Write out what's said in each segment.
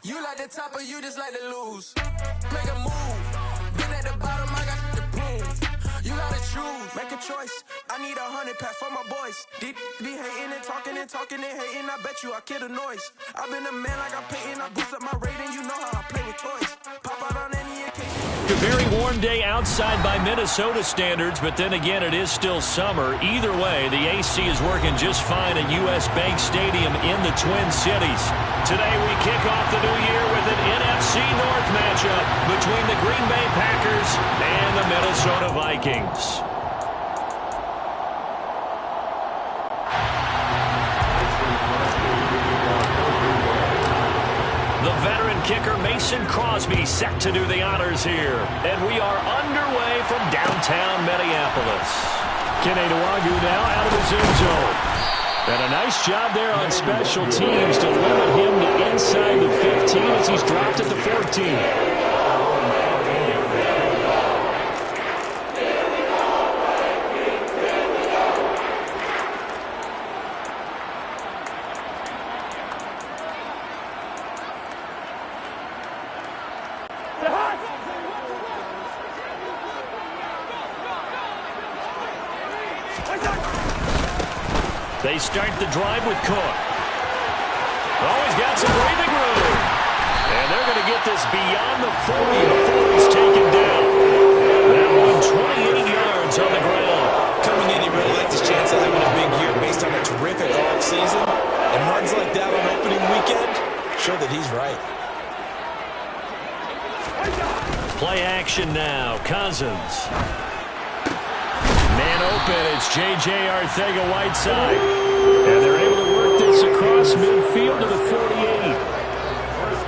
You like the top or you just like to lose? Make a move. Been at the bottom, I got the prove. You gotta choose, make a choice. I need 100 pack for my boys. Be hating and talking and talking and hating. I bet you I kill the noise. I've been a man like I'm Peyton. I boost up my rating. You know how I play with toys. Pop out on any occasion. A very warm day outside by Minnesota standards, but then again, it is still summer. Either way, the AC is working just fine at U.S. Bank Stadium in the Twin Cities. Today, we kick off the new year with an NFC North matchup between the Green Bay Packers and the Minnesota Vikings. The veteran kicker Mason Crosby set to do the honors here. And we are underway from downtown Minneapolis. Keneduagu now out of his end zone. And a nice job there on special teams to limit him to inside the 15 as he's dropped at the 14. They start the drive with Cook. Oh, he's got some breathing room. And they're going to get this beyond the 40 before he's taken down. That one, 28 yards on the ground. Coming in, he really liked his chance of having a big year based on a terrific offseason. And runs like that on opening weekend show that he's right. Play action now. Cousins. Man open, it's J.J. Arcega-Whiteside. And they're able to work this across midfield to the 48.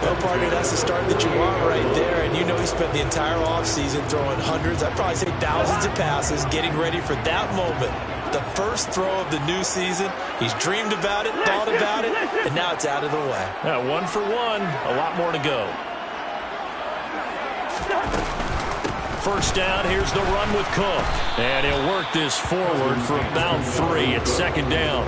Well, partner, that's the start that you want right there. And you know he spent the entire offseason throwing hundreds, I'd probably say thousands of passes, getting ready for that moment. The first throw of the new season. He's dreamed about it, thought about it, and now it's out of the way. Now, 1 for 1, a lot more to go. First down, here's the run with Cook. And he'll work this forward for about 3 at second down.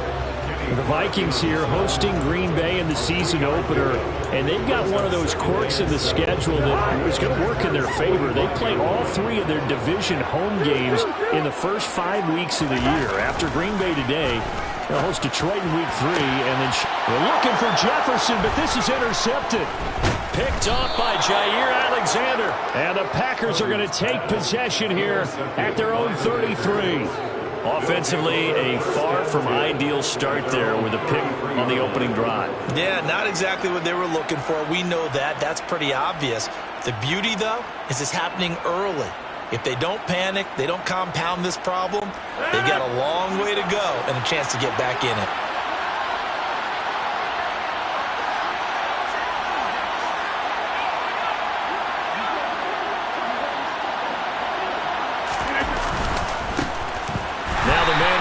The Vikings here hosting Green Bay in the season opener. And they've got one of those quirks in the schedule that is going to work in their favor. They play all 3 of their division home games in the first 5 weeks of the year. After Green Bay today, they'll host Detroit in week 3. And then they're looking for Jefferson, but this is intercepted. Picked off by Jair Alexander. And the Packers are going to take possession here at their own 33. Offensively, a far from ideal start there with a pick on the opening drive. Yeah, not exactly what they were looking for. We know that. That's pretty obvious. The beauty, though, is it's happening early. If they don't panic, they don't compound this problem, they've got a long way to go and a chance to get back in it.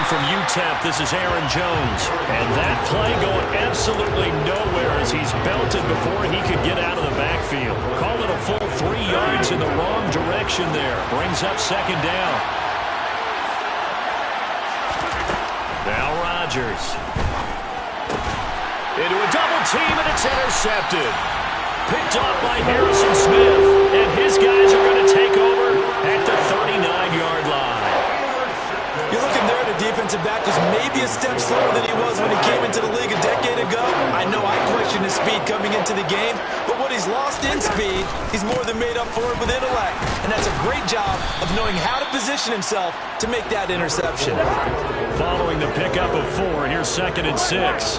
From UTEP, this is Aaron Jones. And that play going absolutely nowhere as he's belted before he could get out of the backfield. Call it a full 3 yards in the wrong direction there. Brings up second down. Now Rodgers. Into a double team, and it's intercepted. Picked off by Harrison Smith. And his guys are going to take over at the 39-yard line. You're looking there at a defensive back who's maybe a step slower than he was when he came into the league a decade ago. I know I questioned his speed coming into the game, but what he's lost in speed, he's more than made up for it with intellect. And that's a great job of knowing how to position himself to make that interception. Following the pickup of 4, here's 2nd and 6.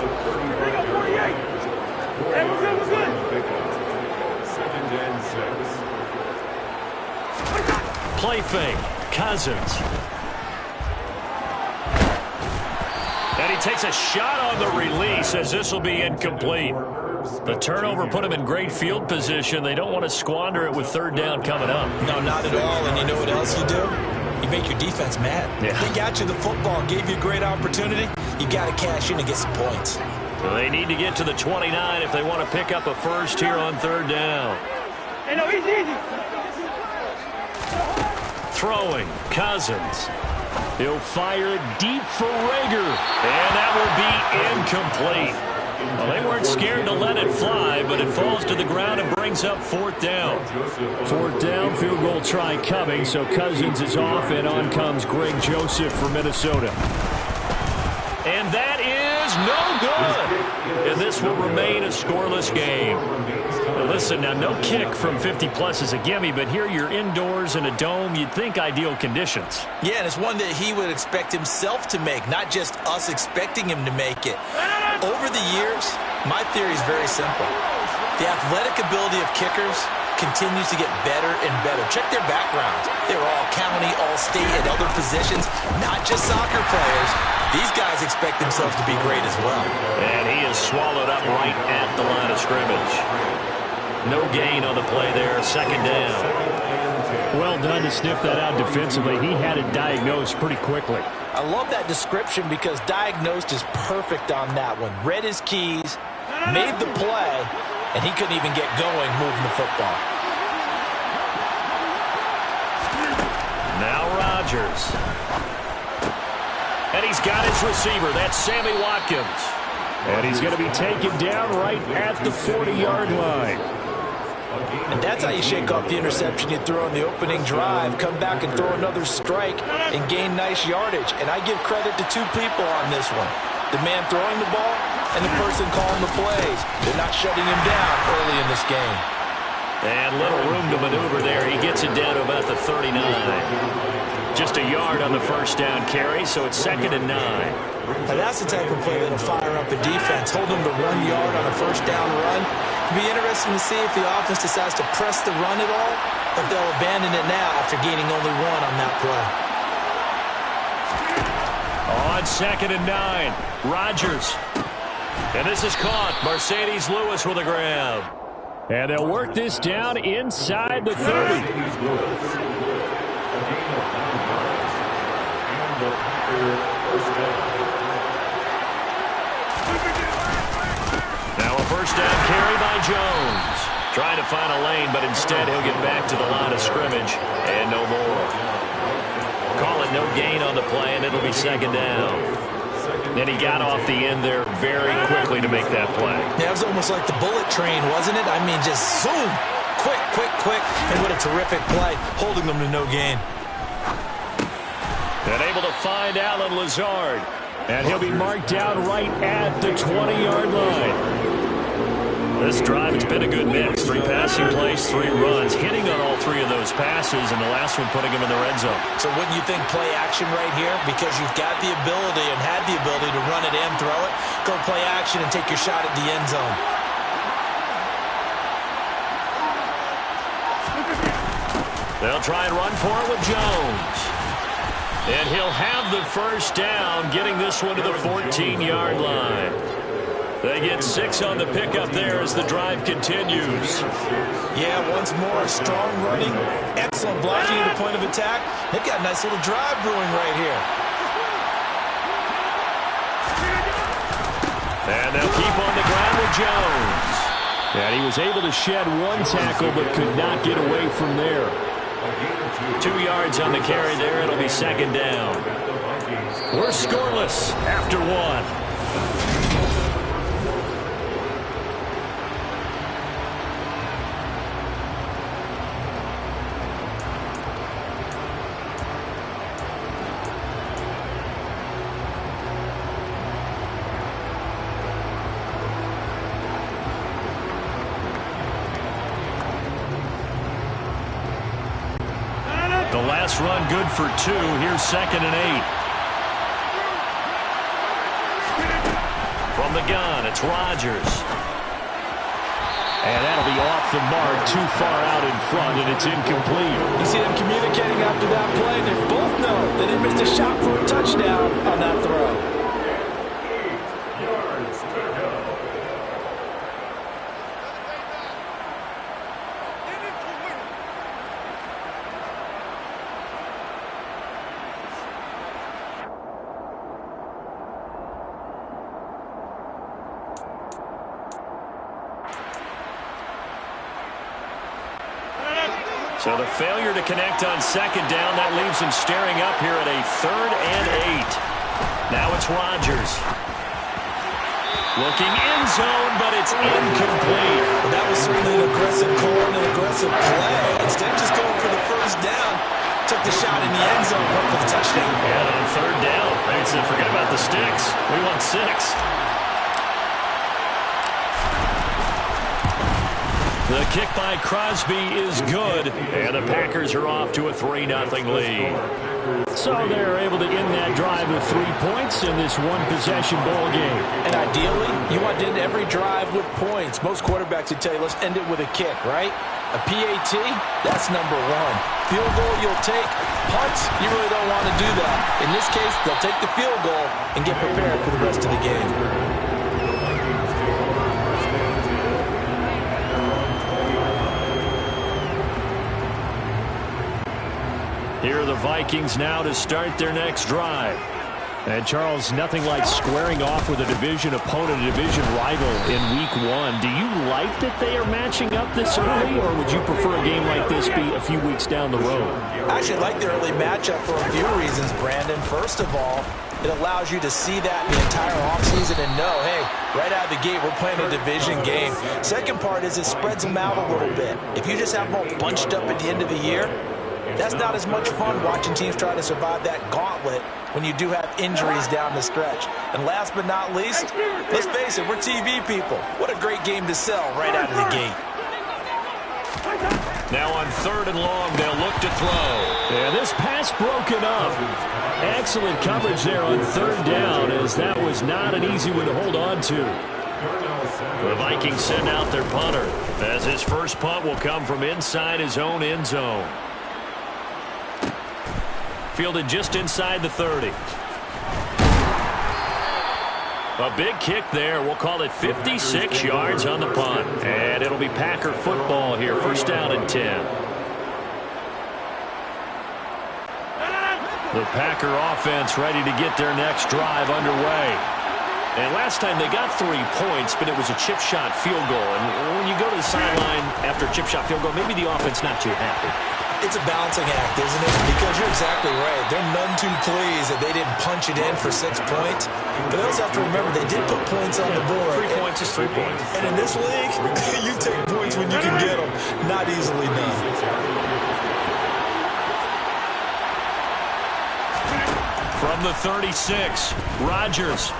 Play fake, Cousins. And he takes a shot on the release as this will be incomplete. The turnover put him in great field position. They don't want to squander it with 3rd down coming up. No, not at all. And you know what else you do? You make your defense mad. Yeah. They got you the football, gave you a great opportunity. You got to cash in and get some points. So they need to get to the 29 if they want to pick up a first here on 3rd down. Hey, no, easy. Throwing, Cousins. He'll fire it deep for Rager. And that will be incomplete. Well, they weren't scared to let it fly, but it falls to the ground and brings up fourth down. Fourth down, field goal try coming, so Cousins is off, and on comes Greg Joseph for Minnesota. And that is no good. And this will remain a scoreless game. Now listen, now no kick from 50-plus is a gimme, but here you're indoors in a dome. You'd think ideal conditions. Yeah, and it's one that he would expect himself to make, not just us expecting him to make it. Over the years, my theory is very simple. The athletic ability of kickers continues to get better and better. Check their backgrounds. They were all county, all state, at other positions, not just soccer players. These guys expect themselves to be great as well. And he is swallowed up right at the line of scrimmage. No gain on the play there, second down. Well done to sniff that out defensively. He had it diagnosed pretty quickly. I love that description because diagnosed is perfect on that one. Read his keys, made the play, and he couldn't even get going moving the football. Now Rodgers. And he's got his receiver. That's Sammy Watkins. And he's going to be taken down right at the 40-yard line. And that's how you shake off the interception you throw in the opening drive, come back and throw another strike and gain nice yardage. And I give credit to two people on this one. The man throwing the ball and the person calling the plays. They're not shutting him down early in this game. And little room to maneuver there. He gets it down to about the 39. Just a yard on the first down carry, so it's 2nd and 9. Now that's the type of play that'll fire up a defense. Hold them to 1 yard on a first down run. It'll be interesting to see if the offense decides to press the run at all, or if they'll abandon it now after gaining only 1 on that play. On 2nd and 9, Rodgers. And this is caught. Mercedes Lewis with a grab. And they'll work this down inside the 30. Now a first down carry by Jones. Trying to find a lane, but instead he'll get back to the line of scrimmage and no more. Call it no gain on the play, and it'll be 2nd down. And he got off the end there very quickly to make that play. Yeah, it was almost like the bullet train, wasn't it? I mean, just zoom. Quick, quick, quick. And what a terrific play, holding them to no gain. And able to find Alan Lazard. And he'll be marked down right at the 20-yard line. This drive, it's been a good mix. 3 passing plays, 3 runs, hitting on all 3 of those passes, and the last one putting him in the red zone. So wouldn't you think play action right here? Because you've got the ability and had the ability to run it and throw it. Go play action and take your shot at the end zone. They'll try and run for it with Jones. And he'll have the first down, getting this one to the 14-yard line. They get 6 on the pickup there as the drive continues. Yeah, once more, strong running, excellent blocking at the point of attack. They've got a nice little drive brewing right here. And they'll keep on the ground with Jones. And he was able to shed 1 tackle but could not get away from there. 2 yards on the carry there. It'll be 2nd down. We're scoreless after 1. The last run good for 2. Here's 2nd and 8. From the gun, it's Rodgers. And that'll be off the mark, too far out in front, and it's incomplete. You see them communicating after that play. They both know that they missed a shot for a touchdown on that throw. So the failure to connect on 2nd down, that leaves him staring up here at a 3rd and 8. Now it's Rodgers. Looking end zone, but it's incomplete. Well, that was certainly an aggressive call and an aggressive play. Instead of just going for the first down, took the shot in the end zone, went for the touchdown. And on third down, they said, forget about the sticks. We want 6. The kick by Crosby is good, and the Packers are off to a 3-0 lead. So they're able to end that drive with 3 points in this one-possession ball game. And ideally, you want to end every drive with points. Most quarterbacks would tell you, let's end it with a kick, right? A PAT, that's number 1. Field goal you'll take. Punts, you really don't want to do that. In this case, they'll take the field goal and get prepared for the rest of the game. Here are the Vikings now to start their next drive. And, Charles, nothing like squaring off with a division opponent, a division rival in Week 1. Do you like that they are matching up this early, or would you prefer a game like this be a few weeks down the road? I actually like the early matchup for a few reasons, Brandon. First of all, it allows you to see that the entire offseason and know, hey, right out of the gate, we're playing a division game. Second part is it spreads them out a little bit. If you just have them all bunched up at the end of the year, that's not as much fun watching teams try to survive that gauntlet when you do have injuries down the stretch. And last but not least, let's face it, we're TV people. What a great game to sell right out of the gate. Now on 3rd and long, they'll look to throw. Yeah, this pass broken up. Excellent coverage there on 3rd down, as that was not an easy one to hold on to. The Vikings send out their punter, as his first punt will come from inside his own end zone. Fielded just inside the 30. A big kick there. We'll call it 56 yards on the punt. And it'll be Packer football here. 1st down and 10. The Packer offense ready to get their next drive underway. And last time they got 3 points, but it was a chip shot field goal. And when you go to the sideline after a chip shot field goal, maybe the offense not too happy. It's a balancing act, isn't it? Because you're exactly right. They're none too pleased that they didn't punch it in for 6 points. But they also have to remember they did put points on the board. 3 points is 3 points. And in this league, you take points when you can get them. Not easily done. From the 36, Rodgers.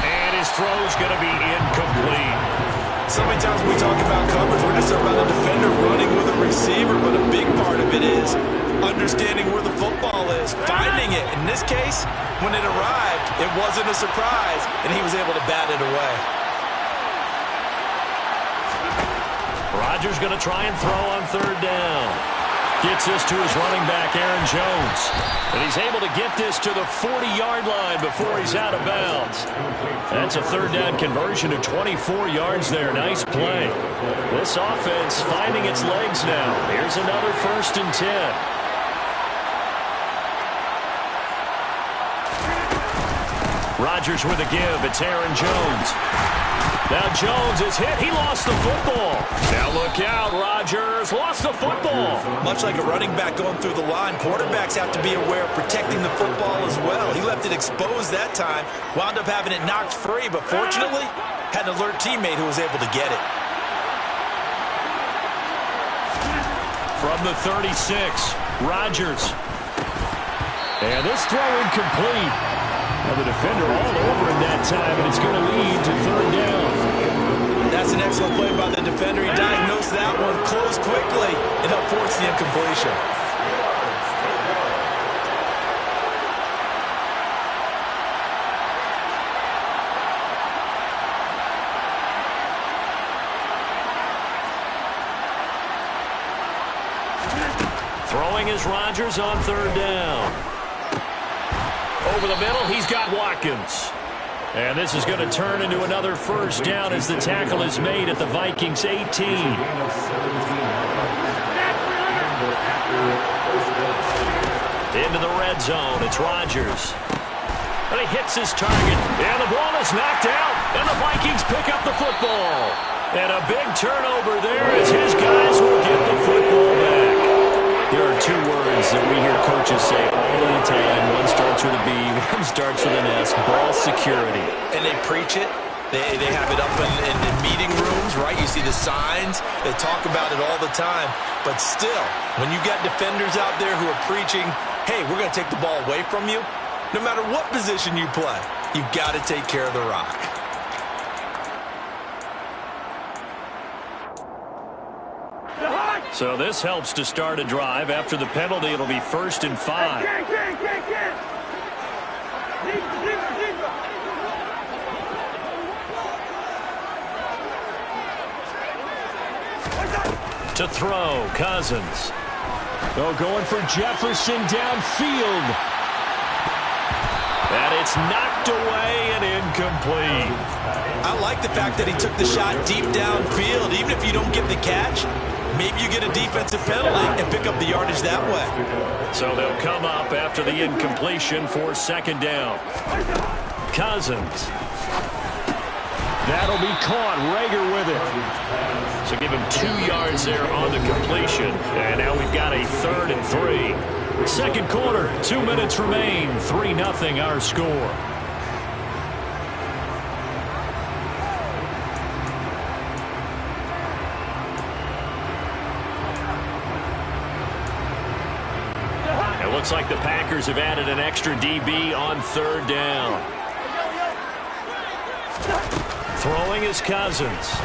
And his throw's going to be incomplete. So many times when we talk about coverage, we're just about a defender running with a receiver, but a big part of it is understanding where the football is, finding it. In this case, when it arrived, it wasn't a surprise, and he was able to bat it away. Rodgers going to try and throw on 3rd down. Gets this to his running back, Aaron Jones. And he's able to get this to the 40-yard line before he's out of bounds. That's a 3rd down conversion of 24 yards there. Nice play. This offense finding its legs now. Here's another 1st and 10. Rodgers with a give. It's Aaron Jones. Now Jones is hit. He lost the football. Now look out. Rodgers lost the football. Much like a running back going through the line, quarterbacks have to be aware of protecting the football as well. He left it exposed that time. Wound up having it knocked free, but fortunately, had an alert teammate who was able to get it. From the 36, Rodgers. And this throw incomplete. Well, the defender all over him that time, and it's going to lead to 3rd down. That's an excellent play by the defender. He diagnosed that one, closed quickly, and helped force the incompletion. Throwing is Rodgers on 3rd down. Over the middle, he's got Watkins. And this is going to turn into another 1st down as the tackle is made at the Vikings 18. Into the red zone, it's Rodgers. And he hits his target, and the ball is knocked out, and the Vikings pick up the football. And a big turnover there as his guys will get the football back. There are 2 words that we hear coaches say all at a time. One starts with a B, one starts with an S. Ball security. And they preach it. They have it up in meeting rooms, right? You see the signs. They talk about it all the time. But still, when you got defenders out there who are preaching, hey, we're going to take the ball away from you, no matter what position you play, you've got to take care of the rock. So this helps to start a drive. After the penalty, it'll be 1st and 5. To throw, Cousins. Oh, going for Jefferson downfield. And it's knocked away and incomplete. I like the fact that he took the shot deep downfield. Even if you don't get the catch, maybe you get a defensive penalty and pick up the yardage that way. So they'll come up after the incompletion for 2nd down. Cousins. That'll be caught. Rager with it. So give him 2 yards there on the completion. And now we've got a 3rd and 3. Second quarter, 2 minutes remain. 3-0 our score. It looks like the Packers have added an extra DB on 3rd down. Throwing is Cousins.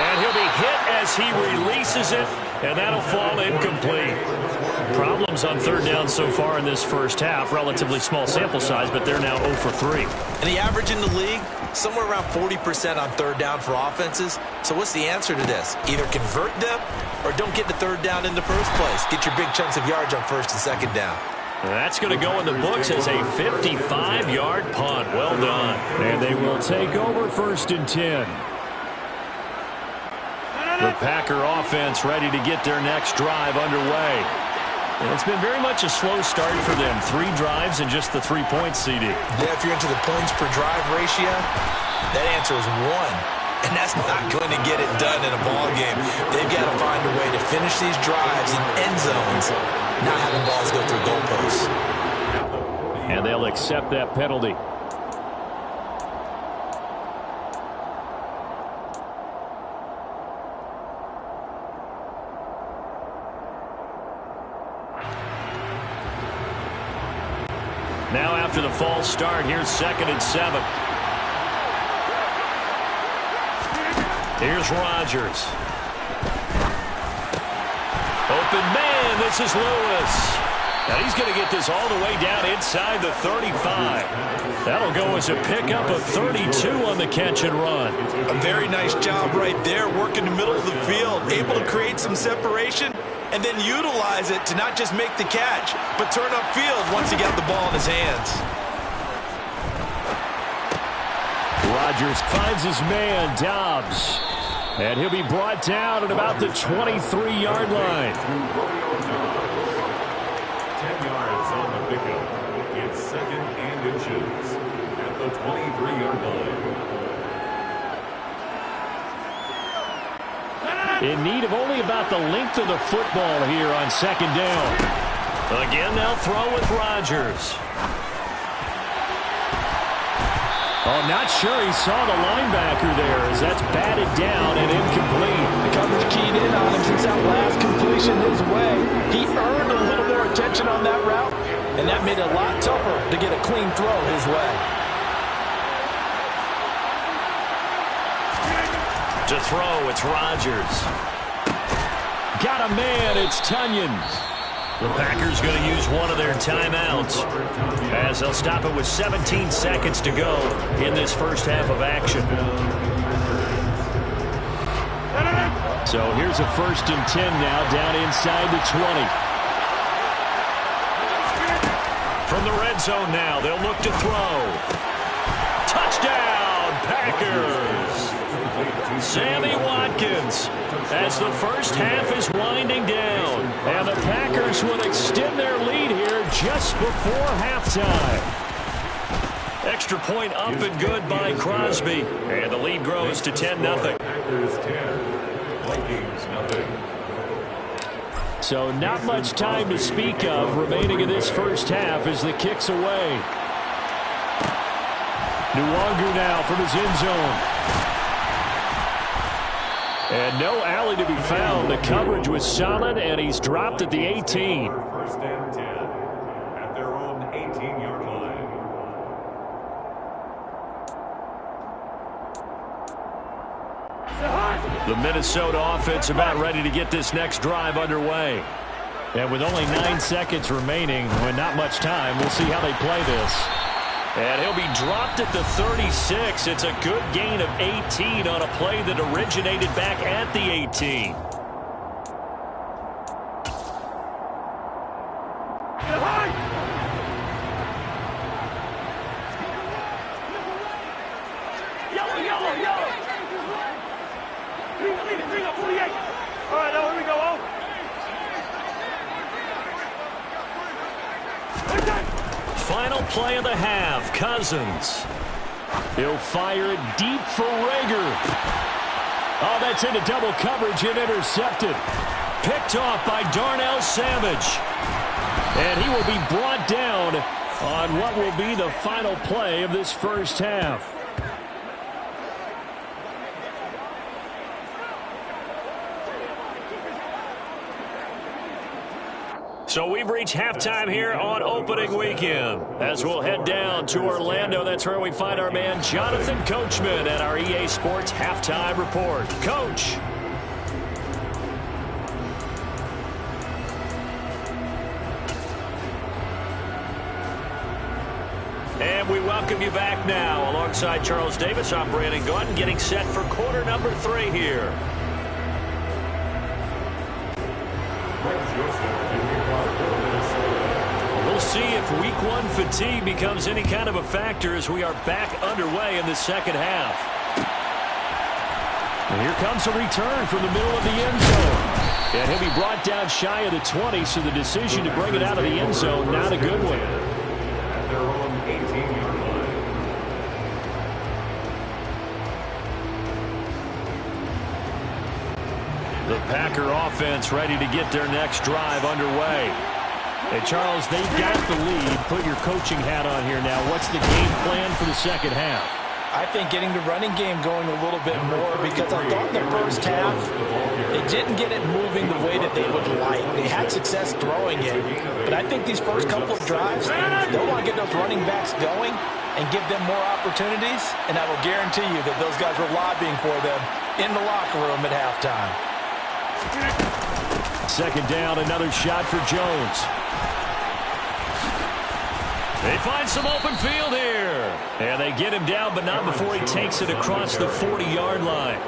And he'll be hit as he releases it, and that'll fall incomplete. Problems on 3rd down so far in this first half. Relatively small sample size, but they're now 0 for 3. And the average in the league, somewhere around 40% on 3rd down for offenses. So what's the answer to this? Either convert them or don't get the 3rd down in the first place. Get your big chunks of yards on 1st and 2nd down. That's going to go in the books as a 55-yard punt. Well done. And they will take over 1st and 10. The Packer offense ready to get their next drive underway. And it's been very much a slow start for them. 3 drives and just the 3 points, CD. Yeah, if you're into the points per drive ratio, that answer is 1. And that's not going to get it done in a ball game. They've got to find a way to finish these drives in end zones, not having balls go through goalposts. And they'll accept that penalty. Now after the false start, here's 2nd and 7. Here's Rodgers. Open man, this is Lewis. And he's going to get this all the way down inside the 35. That'll go as a pickup of 32 on the catch and run. A very nice job right there, working the middle of the field, able to create some separation and then utilize it to not just make the catch, but turn upfield once he got the ball in his hands. Rodgers finds his man, Dobbs. And he'll be brought down at about the 23-yard line. 10 yards on the pickup. It's 2nd and inches at the 23-yard line. In need of only about the length of the football here on 2nd down. Again, they'll throw with Rodgers. Oh, not sure he saw the linebacker there as that's batted down and incomplete. The coverage keyed in on him since that last completion his way. He earned a little more attention on that route, and that made it a lot tougher to get a clean throw his way. To throw, it's Rodgers. Got a man, it's Tunyon. The Packers going to use one of their timeouts as they'll stop it with 17 seconds to go in this first half of action. So here's a 1st and 10 now down inside the 20. From the red zone now, they'll look to throw. Touchdown, Packers! Sammy Watkins as the first half is winding down. And the Packers would extend their lead here just before halftime. Extra point up and good by Crosby. And the lead grows to 10-0. Packers 10, Vikings 0. So not much time to speak of remaining in this first half as the kick's away. Nwangu now from his end zone. And no alley to be found. The coverage was solid, and he's dropped at the 18. First and 10 at their own 18-yard line. The Minnesota offense about ready to get this next drive underway. And with only 9 seconds remaining, with not much time, we'll see how they play this. And he'll be dropped at the 36. It's a good gain of 18 on a play that originated back at the 18. Final play of the half, Cousins. He'll fire it deep for Rager. Oh, that's into double coverage and intercepted. Picked off by Darnell Savage. And he will be brought down on what will be the final play of this first half. So we've reached halftime here on opening weekend. As we'll head down to Orlando, that's where we find our man Jonathan Coachman at our EA Sports Halftime Report. Coach. And we welcome you back now. Alongside Charles Davis, I'm Brandon Gunn, getting set for quarter number 3 here. We'll see if week 1 fatigue becomes any kind of a factor as we are back underway in the second half. And here comes a return from the middle of the end zone. And he'll be brought down shy of the 20, so the decision to bring it out of the end zone, not a good one. At their own 18-yard line. The Packer offense ready to get their next drive underway. Hey, Charles, they've got the lead. Put your coaching hat on here now. What's the game plan for the second half? I think getting the running game going a little bit more, because I thought in the first half they didn't get it moving the way that they would like. They had success throwing it, but I think these first couple of drives, they'll want to get those running backs going and give them more opportunities, and I will guarantee you that those guys were lobbying for them in the locker room at halftime. Second down, another shot for Jones. They find some open field here. And they get him down, but not before he takes it across the 40-yard line.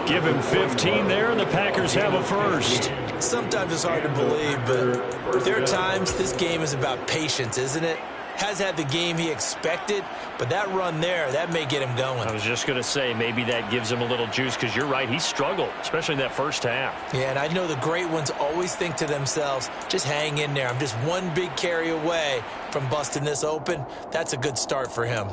Give him 15 there, and the Packers have a first. Sometimes it's hard to believe, but there are times this game is about patience, isn't it? Has had the game he expected, but that run there, that may get him going. I was just going to say, maybe that gives him a little juice, because you're right, he struggled, especially in that first half. Yeah, and I know the great ones always think to themselves, just hang in there. I'm just one big carry away from busting this open. That's a good start for him.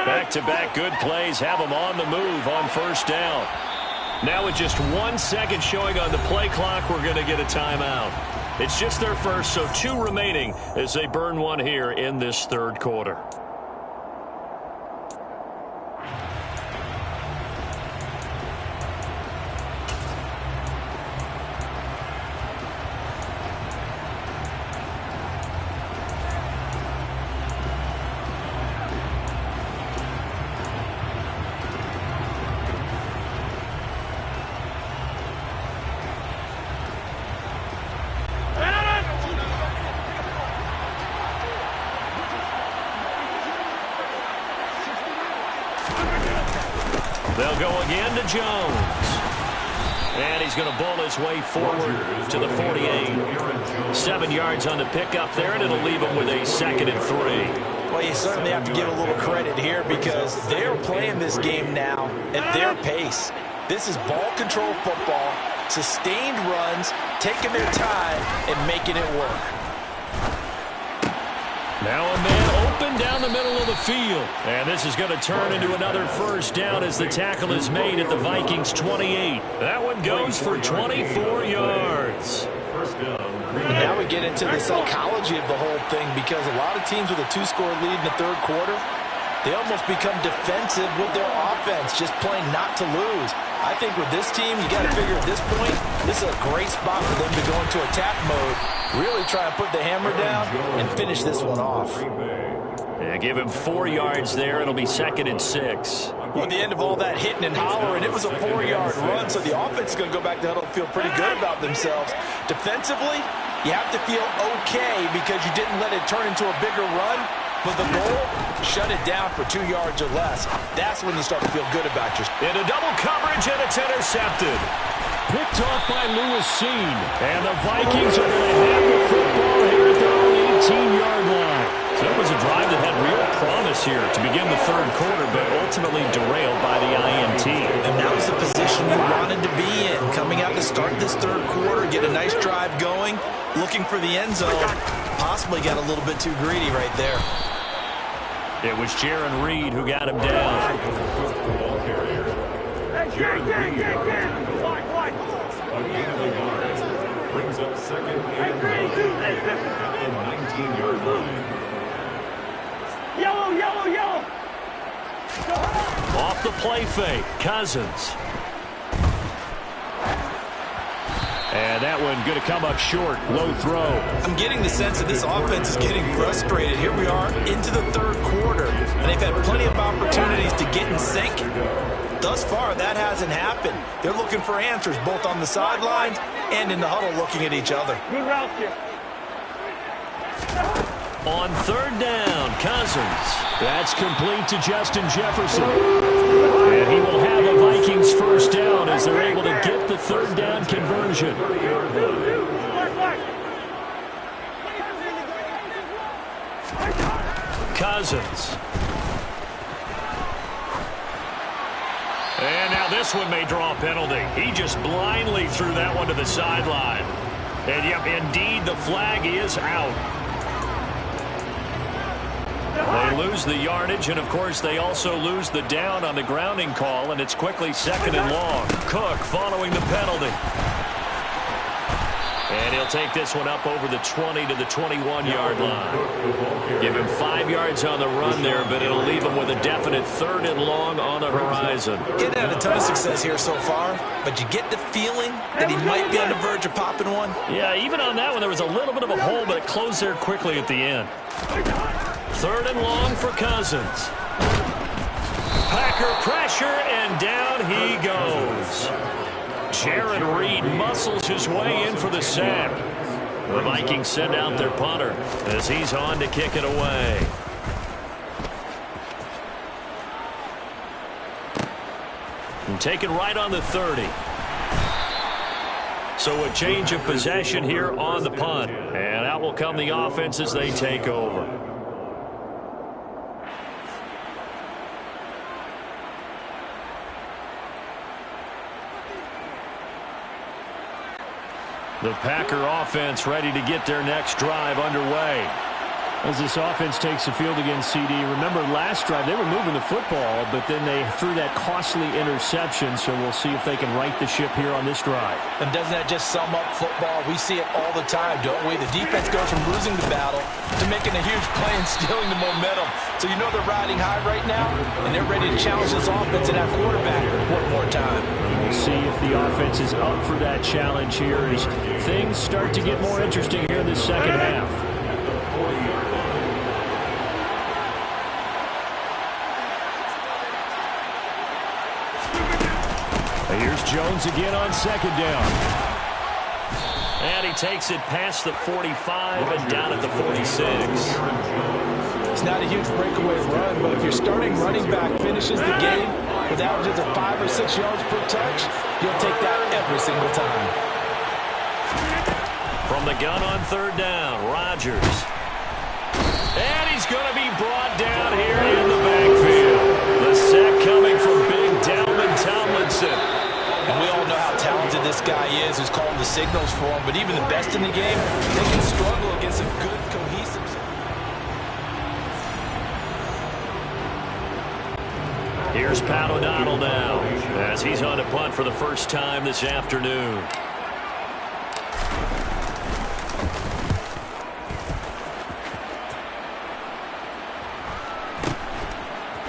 Back-to-back good plays have them on the move on first down. Now with just 1 second showing on the play clock, we're going to get a timeout. It's just their first, so 2 remaining as they burn one here in this third quarter. They'll go again to Jones. And he's going to bowl his way forward to the 48. 7 yards on the pickup there, and it'll leave him with a 2nd and 3. Well, you certainly have to give a little credit here, because they're playing this game now at their pace. This is ball control football, sustained runs, taking their time and making it work. Now a man open down the middle of the field. And this is going to turn into another first down as the tackle is made at the Vikings 28. That one goes for 24 yards. And now we get into the psychology of the whole thing, because a lot of teams with a 2-score lead in the third quarter, they almost become defensive with their offense, just playing not to lose. I think with this team, you got to figure at this point, this is a great spot for them to go into attack mode, really try and put the hammer down and finish this one off. Yeah, give him 4 yards there. It'll be 2nd and 6. Well, at the end of all that hitting and hollering, it was a 4-yard run, so the offense is going to go back to huddle and feel pretty good about themselves. Defensively, you have to feel okay because you didn't let it turn into a bigger run, but the goal, shut it down for 2 yards or less. That's when you start to feel good about yourself. Into double coverage, and it's intercepted. Picked off by Lewis Seen. And the Vikings are going to have the football here at their own 18-yard line. So it was a drive that had real promise here to begin the third quarter, but ultimately derailed by the INT. And that was the position you wanted to be in. Coming out to start this third quarter, get a nice drive going, looking for the end zone. Possibly got a little bit too greedy right there. It was Jaron Reed who got him down. Brings up 2nd and 9 at the 19-yard line. Yellow! Off the play fake, Cousins. And that one going to come up short, low throw. I'm getting the sense that this offense is getting frustrated. Here we are into the third quarter, and they've had plenty of opportunities to get in sync. Thus far, that hasn't happened. They're looking for answers both on the sidelines and in the huddle looking at each other. Good route here. On third down, Cousins. That's complete to Justin Jefferson. And he will have a Vikings first down as they're able to get the third down conversion. Cousins. And now this one may draw a penalty. He just blindly threw that one to the sideline. And yep, indeed, the flag is out. They lose the yardage, and of course they also lose the down on the grounding call, and it's quickly 2nd and long. Cook following the penalty. And he'll take this one up over the 20 to the 21-yard line. Give him 5 yards on the run there, but it'll leave him with a definite 3rd and long on the horizon. Getting had a ton of success here so far, but you get the feeling that he might be on the verge of popping one. Yeah, even on that one, there was a little bit of a hole, but it closed there quickly at the end. 3rd and long for Cousins. Packer pressure, and down he goes. Jaron Reed muscles his way in for the sack. The Vikings send out their punter as he's on to kick it away. And taken right on the 30. So a change of possession here on the punt. And out will come the offense as they take over. The Packer offense ready to get their next drive underway. As this offense takes the field against CD, remember last drive they were moving the football, but then they threw that costly interception, so we'll see if they can right the ship here on this drive. And doesn't that just sum up football? We see it all the time, don't we? The defense goes from losing the battle to making a huge play and stealing the momentum. So you know they're riding high right now, and they're ready to challenge this offense and have quarterback one more time. We'll see if the offense is up for that challenge here as things start to get more interesting here in the second half. Here's Jones again on 2nd down. And he takes it past the 45 and down at the 46. It's not a huge breakaway run, but if your starting running back finishes the game with averages of 5 or 6 yards per touch, you'll take that every single time. From the gun on 3rd down, Rodgers. And he's going to be brought down here in the backfield. The sack coming from big Dalvin Tomlinson. And we all know how talented this guy is who's calling the signals for him, but even the best in the game, they can struggle against a good, cohesive. Here's Pat O'Donnell now as he's on to punt for the first time this afternoon.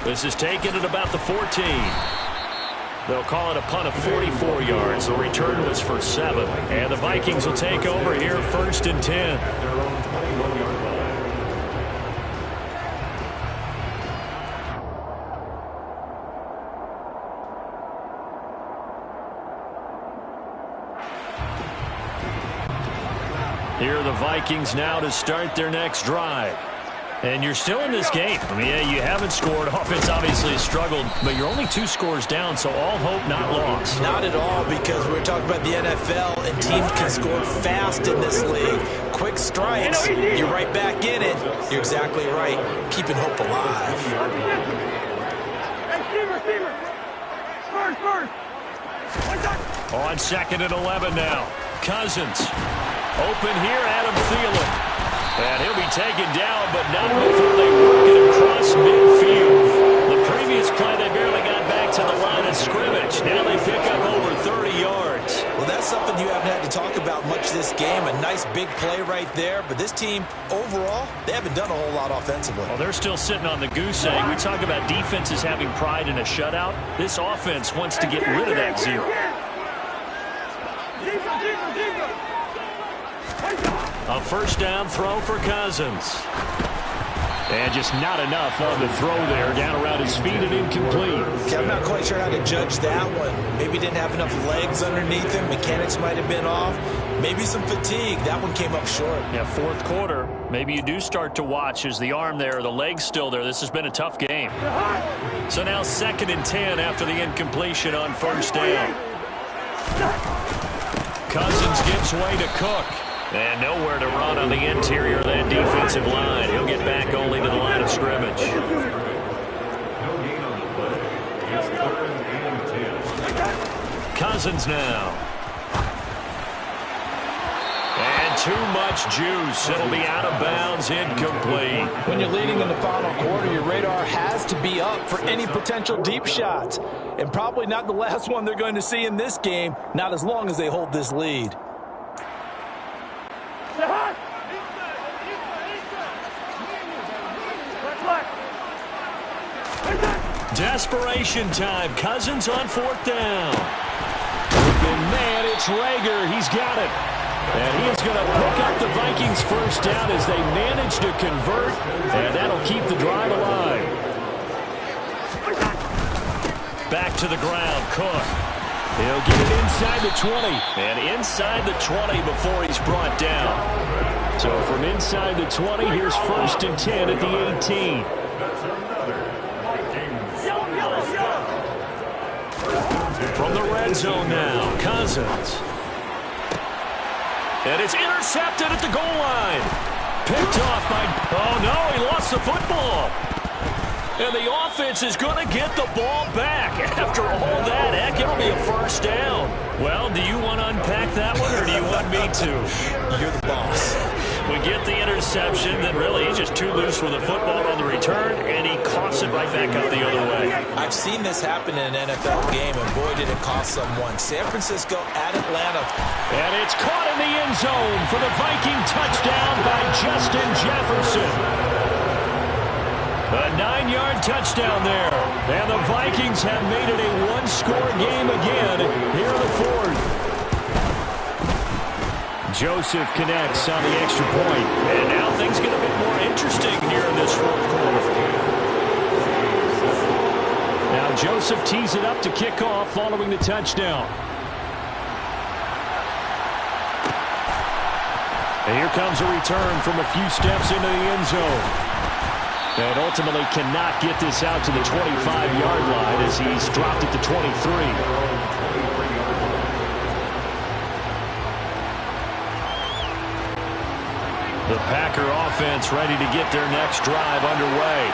This is taken at about the 14. They'll call it a punt of 44 yards. The return was for 7. And the Vikings will take over here 1st and 10. Their own 21-yard line. Here are the Vikings now to start their next drive. And you're still in this game. I mean, yeah, you haven't scored. Offense obviously has struggled, but you're only 2 scores down, so all hope not lost. Not at all, because we're talking about the NFL, and teams can score fast in this league. Quick strikes, you're right back in it. You're exactly right. Keeping hope alive. On 2nd and 11 now. Cousins. Open here, Adam Thielen. And he'll be taken down, but not before they work it across midfield. The previous play, they barely got back to the line of scrimmage. Now they pick up over 30 yards. Well, that's something you haven't had to talk about much this game. A nice big play right there. But this team, overall, they haven't done a whole lot offensively. Well, they're still sitting on the goose egg. We talk about defenses having pride in a shutout. This offense wants to get rid of that 0. A first down throw for Cousins. And just not enough on the throw there. Down around his feet and incomplete. Okay, I'm not quite sure how to judge that one. Maybe didn't have enough legs underneath him. Mechanics might have been off. Maybe some fatigue. That one came up short. Yeah, 4th quarter. Maybe you do start to watch as the arm there, the leg's still there. This has been a tough game. So now 2nd and 10 after the incompletion on first down. Cousins gives way to Cook. And nowhere to run on the interior of that defensive line. He'll get back only to the line of scrimmage. No gain on the play. It's 3rd and 10. Cousins now. And too much juice. It'll be out of bounds, incomplete. When you're leading in the final quarter, your radar has to be up for any potential deep shots. And probably not the last one they're going to see in this game, not as long as they hold this lead. Desperation time. Cousins on 4th down. Open man, it's Rager. He's got it. And he is going to pick up the Vikings first down as they manage to convert. And that'll keep the drive alive. Back to the ground, Cook. He'll get it inside the 20. And inside the 20 before he's brought down. So from inside the 20, here's 1st and 10 at the 18. From the red zone now, Cousins. And it's intercepted at the goal line. Picked off by... Oh, no, he lost the football. And the offense is going to get the ball back. After all that, heck, it'll be a first down. Well, do you want to unpack that one, or do you want me to? You're the boss. We get the interception, then really he's just too loose with the football on the return, and he coughs it right back up the other way. I've seen this happen in an NFL game, and boy, did it cost someone. San Francisco at Atlanta. And it's caught in the end zone for the Viking touchdown by Justin Jefferson. A 9-yard touchdown there. And the Vikings have made it a 1-score game again here in the 4th. Joseph connects on the extra point. And now things get a bit more interesting here in this 4th quarter. Now Joseph tees it up to kick off following the touchdown. And here comes a return from a few steps into the end zone. And ultimately cannot get this out to the 25-yard line as he's dropped at the 23. The Packer offense ready to get their next drive underway.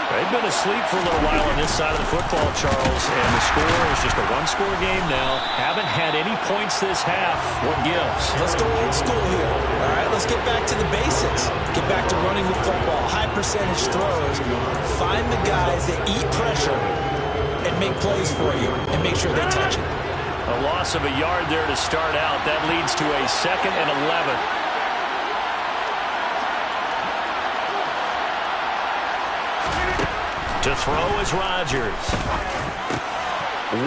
They've been asleep for a little while on this side of the football, Charles, and the score is just a 1-score game now. Haven't had any points this half. What gives? Let's go old school here. All right, let's get back to the basics. Get back to running the football, high percentage throws. Find the guys that eat pressure and make plays for you and make sure they touch it. A loss of a yard there to start out. That leads to a 2nd and 11. To throw is Rodgers.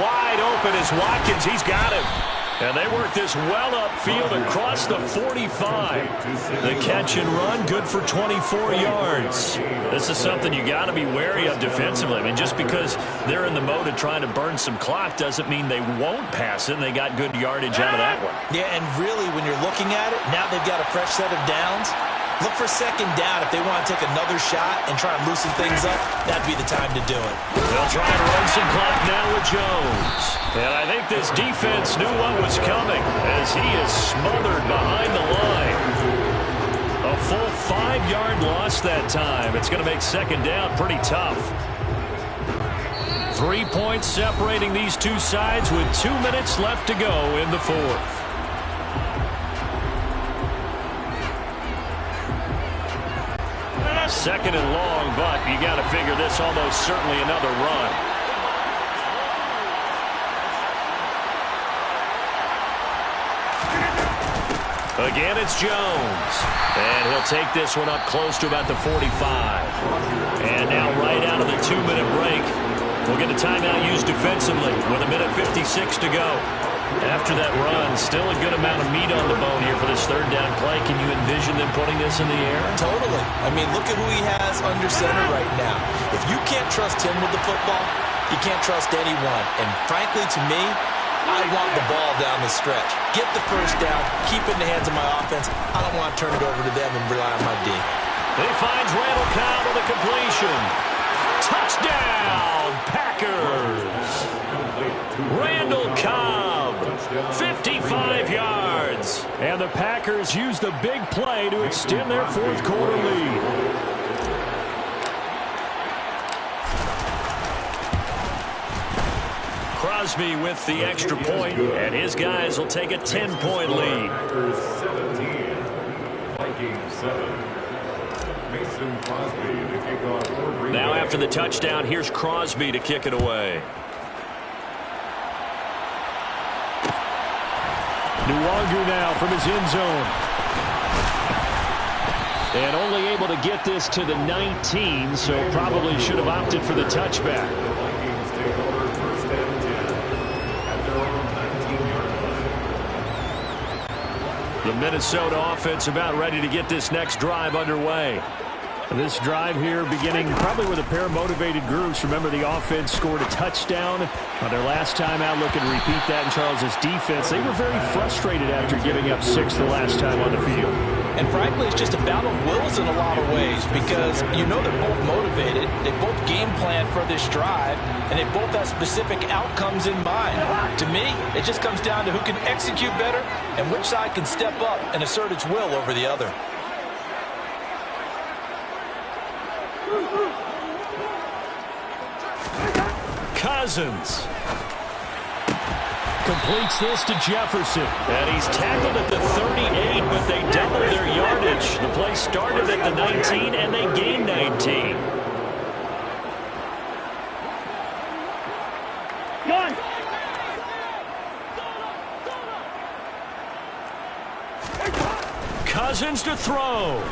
Wide open is Watkins. He's got him. And they work this well upfield across the 45. The catch and run, good for 24 yards. This is something you got to be wary of defensively. I mean, just because they're in the mode of trying to burn some clock doesn't mean they won't pass it, and they got good yardage out of that one. Yeah, and really, when you're looking at it, now they've got a fresh set of downs. Look for 2nd down. If they want to take another shot and try and loosen things up, that'd be the time to do it. They'll try and run some clock now with Jones. And I think this defense knew what was coming as he is smothered behind the line. A full 5-yard loss that time. It's going to make 2nd down pretty tough. 3 points separating these two sides with 2 minutes left to go in the 4th. Second and long, but you got to figure this almost certainly another run. Again, it's Jones. And he'll take this one up close to about the 45. And now right out of the 2-minute break, we'll get a timeout used defensively with 1:56 to go. After that run, still a good amount of meat on the bone here for this 3rd down play. Can you envision them putting this in the air? Totally. I mean, look at who he has under center right now. If you can't trust him with the football, you can't trust anyone. And frankly, to me, I want the ball down the stretch. Get the 1st down, keep it in the hands of my offense. I don't want to turn it over to them and rely on my D. He finds Randall Cobb with a completion. Touchdown, Packers! Randall Cobb, 55 yards. And the Packers use the big play to extend their 4th quarter lead. Crosby with the extra point, and his guys will take a 10-point lead. Packers 17, Vikings 7. Mason Crosby to kick off for Green Now Bay. after the touchdown, here's Crosby to kick it away. Nuwanger now from his end zone. And only able to get this to the 19, so probably should have opted for the touchback. The Vikings take over 1st and 10 at their own 19-yard line. The Minnesota offense about ready to get this next drive underway. This drive here beginning probably with a pair of motivated groups. Remember, the offense scored a touchdown on their last time out. Looking to repeat that in Charles's defense. They were very frustrated after giving up 6 the last time on the field. And frankly, it's just a battle of wills in a lot of ways because you know they're both motivated. They both game plan for this drive, and they both have specific outcomes in mind. To me, it just comes down to who can execute better and which side can step up and assert its will over the other. Cousins completes this to Jefferson. And he's tackled at the 38, but they doubled their yardage. The play started at the 19, and they gained 19. Cousins to throw.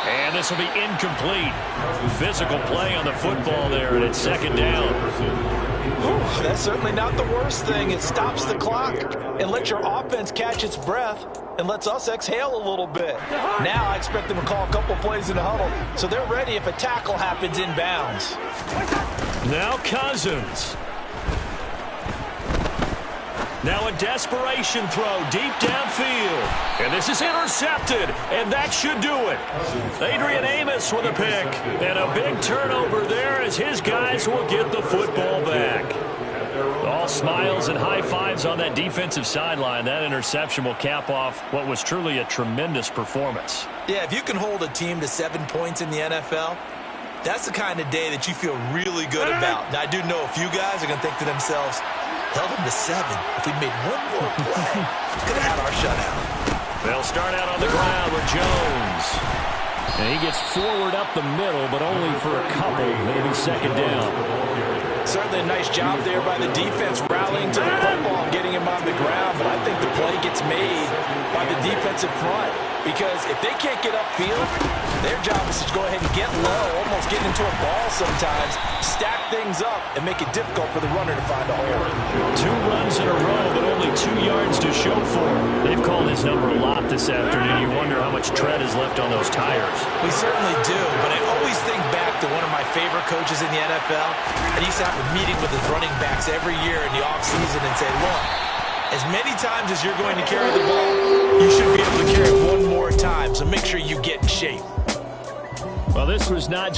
And this will be incomplete. Physical play on the football there, and it's 2nd down. Whew, that's certainly not the worst thing. It stops the clock and lets your offense catch its breath and lets us exhale a little bit. Now I expect them to call a couple plays in the huddle so they're ready if a tackle happens inbounds. Now Cousins. Now a desperation throw deep downfield. And this is intercepted, and that should do it. Adrian Amos with a pick. And a big turnover there as his guys will get the football back. All smiles and high fives on that defensive sideline. That interception will cap off what was truly a tremendous performance. Yeah, if you can hold a team to 7 points in the NFL, that's the kind of day that you feel really good about. Now, I do know a few guys are going to think to themselves, held them to 7. If we made one more play, could have had our shutout. They'll start out on the ground with Jones. And he gets forward up the middle, but only for a couple. It'll be second down. Certainly a nice job there by the defense rallying to the football and getting him on the ground. But I think the play gets made by the defensive front. Because if they can't get upfield, their job is to go ahead and get low, almost get into a ball sometimes, stack things up, and make it difficult for the runner to find a hole. 2 runs in a row, but only 2 yards to show for him. They've called his number a lot this afternoon. You wonder how much tread is left on those tires. We certainly do, but I always think back to one of my favorite coaches in the NFL. And he used to have a meeting with his running backs every year in the offseason and say, look, as many times as you're going to carry the ball, you should be able to carry it one more time, so make sure you get in shape. Well, this was not just